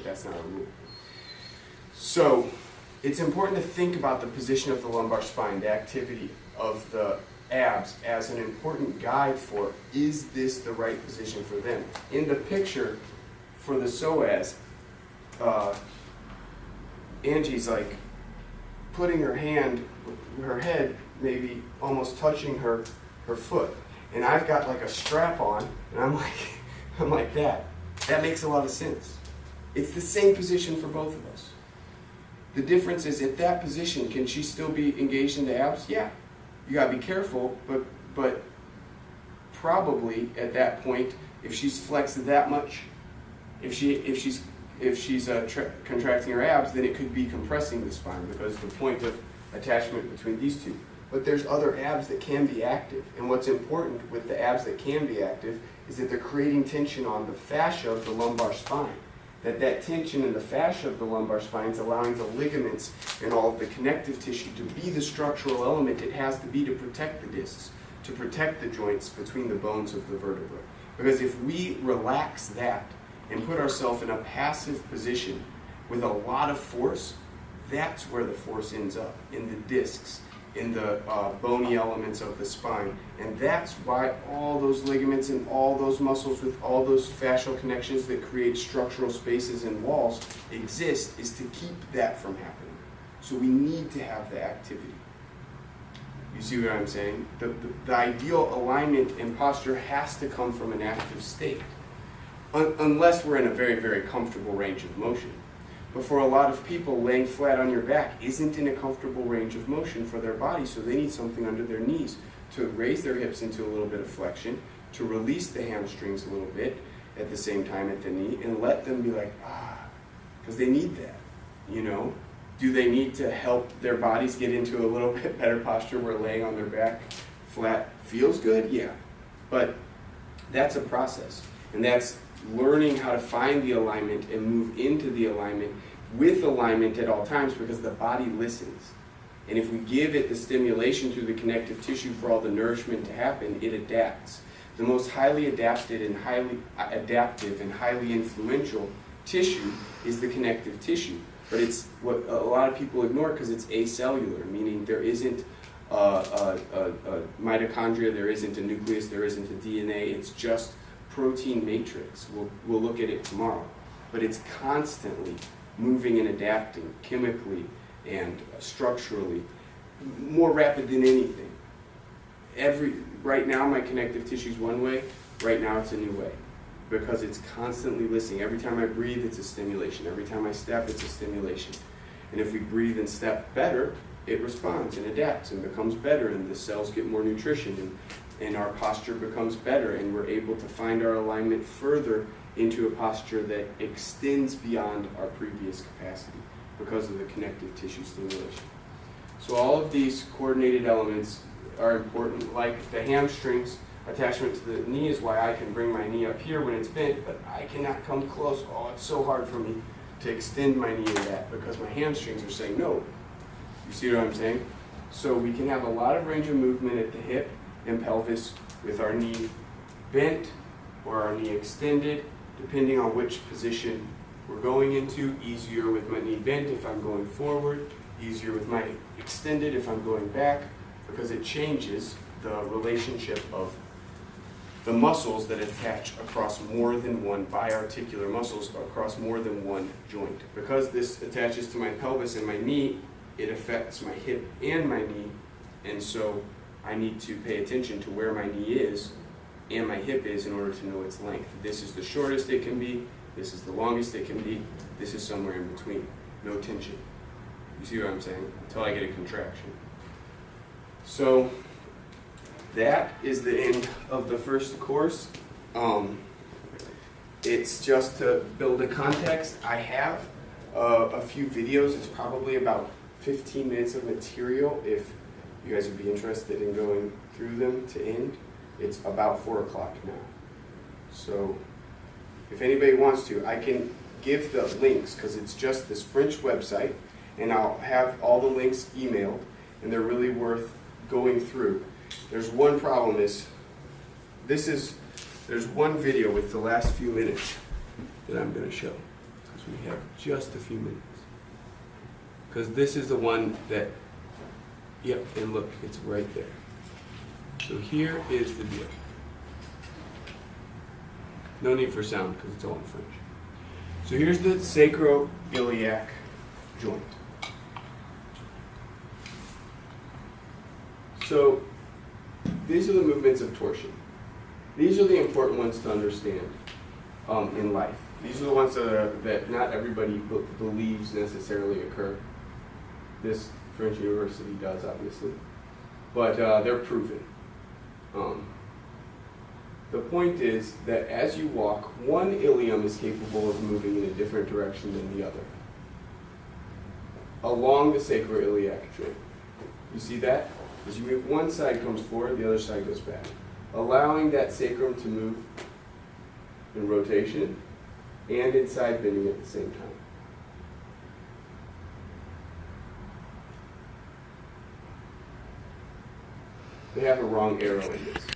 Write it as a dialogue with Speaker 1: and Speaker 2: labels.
Speaker 1: that's not a rule. So it's important to think about the position of the lumbar spine, the activity of the abs, as an important guide for, is this the right position for them? In the picture for the psoas, Angie's like putting her hand, her head maybe almost touching her foot. And I've got like a strap on, and I'm like that. That makes a lot of sense. It's the same position for both of us. The difference is, at that position, can she still be engaged in the abs? Yeah. You gotta be careful, but probably at that point, if she's flexed that much, if she's contracting her abs, then it could be compressing the spine, because the point of attachment between these two. But there's other abs that can be active, and what's important with the abs that can be active is that they're creating tension on the fascia of the lumbar spine. That tension in the fascia of the lumbar spine is allowing the ligaments and all of the connective tissue to be the structural element it has to be to protect the discs, to protect the joints between the bones of the vertebrae. Because if we relax that and put ourselves in a passive position with a lot of force, that's where the force ends up, in the discs, in the bony elements of the spine. And that's why all those ligaments and all those muscles with all those fascial connections that create structural spaces and walls exist, is to keep that from happening. So we need to have the activity. You see what I'm saying? The ideal alignment and posture has to come from an active state, unless we're in a very, very comfortable range of motion. But for a lot of people, laying flat on your back isn't in a comfortable range of motion for their body, so they need something under their knees to raise their hips into a little bit of flexion, to release the hamstrings a little bit at the same time at the knee, and let them be like, because they need that, you know? Do they need to help their bodies get into a little bit better posture where laying on their back flat feels good? Yeah. But that's a process, and that's learning how to find the alignment and move into the alignment with alignment at all times, because the body listens. And if we give it the stimulation through the connective tissue for all the nourishment to happen, it adapts. The most highly adapted and highly adaptive and highly influential tissue is the connective tissue. But it's what a lot of people ignore because it's acellular, meaning there isn't a mitochondria, there isn't a nucleus, there isn't a DNA. It's just protein matrix. We'll look at it tomorrow. But it's constantly moving and adapting chemically and structurally, more rapid than anything. Right now my connective tissue is one way, right now it's a new way, because it's constantly listening. Every time I breathe, it's a stimulation. Every time I step, it's a stimulation. And if we breathe and step better, it responds and adapts and becomes better, and the cells get more nutrition, and our posture becomes better, and we're able to find our alignment further into a posture that extends beyond our previous capacity because of the connective tissue stimulation. So all of these coordinated elements are important, like the hamstrings. Attachment to the knee is why I can bring my knee up here when it's bent, but I cannot come close. Oh, it's so hard for me to extend my knee to that because my hamstrings are saying no. You see what I'm saying? So we can have a lot of range of movement at the hip and pelvis with our knee bent or our knee extended, depending on which position we're going into. Easier with my knee bent if I'm going forward, easier with my extended if I'm going back, because it changes the relationship of the muscles that attach across more than one, biarticular muscles across more than one joint. Because this attaches to my pelvis and my knee, it affects my hip and my knee, and so I need to pay attention to where my knee is and my hip is in order to know its length. This is the shortest it can be, this is the longest it can be, this is somewhere in between. No tension. You see what I'm saying? Until I get a contraction. So that is the end of the first course. It's just to build a context. I have a few videos. It's probably about 15 minutes of material if you guys would be interested in going through them to end. It's about 4 o'clock now. So if anybody wants to, I can give the links, because it's just this French website, and I'll have all the links emailed, and they're really worth going through. There's one problem is, there's one video with the last few minutes that I'm going to show. Because we have just a few minutes. Because this is the one that, yep, and look, it's right there. So here is the deal. No need for sound because it's all in French. So here's the sacroiliac joint. So these are the movements of torsion. These are the important ones to understand in life. These are the ones that not everybody believes necessarily occur. This French university does, obviously. But they're proven. The point is that as you walk, one ilium is capable of moving in a different direction than the other, along the sacroiliac joint. You see that? As you move, one side comes forward, the other side goes back, allowing that sacrum to move in rotation and in side bending at the same time. They have a wrong arrow in this.